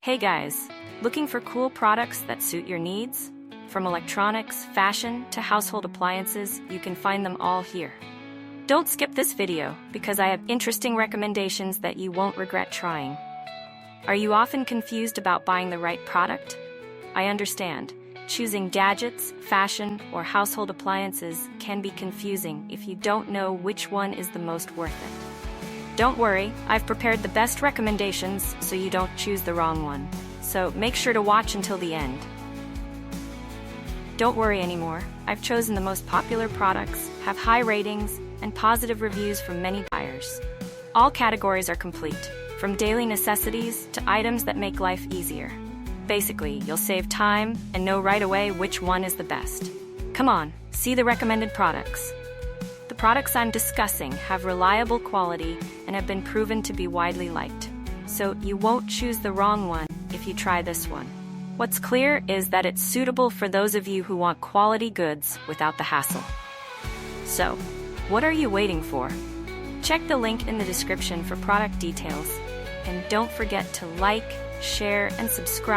Hey guys, looking for cool products that suit your needs? From electronics, fashion, to household appliances, you can find them all here. Don't skip this video, because I have interesting recommendations that you won't regret trying. Are you often confused about buying the right product? I understand. Choosing gadgets, fashion, or household appliances can be confusing if you don't know which one is the most worth it. Don't worry, I've prepared the best recommendations so you don't choose the wrong one. So make sure to watch until the end. Don't worry anymore, I've chosen the most popular products, have high ratings, and positive reviews from many buyers. All categories are complete, from daily necessities to items that make life easier. Basically, you'll save time and know right away which one is the best. Come on, see the recommended products. The products I'm discussing have reliable quality and have been proven to be widely liked. So you won't choose the wrong one if you try this one. What's clear is that it's suitable for those of you who want quality goods without the hassle. So, what are you waiting for? Check the link in the description for product details. And don't forget to like, share, and subscribe.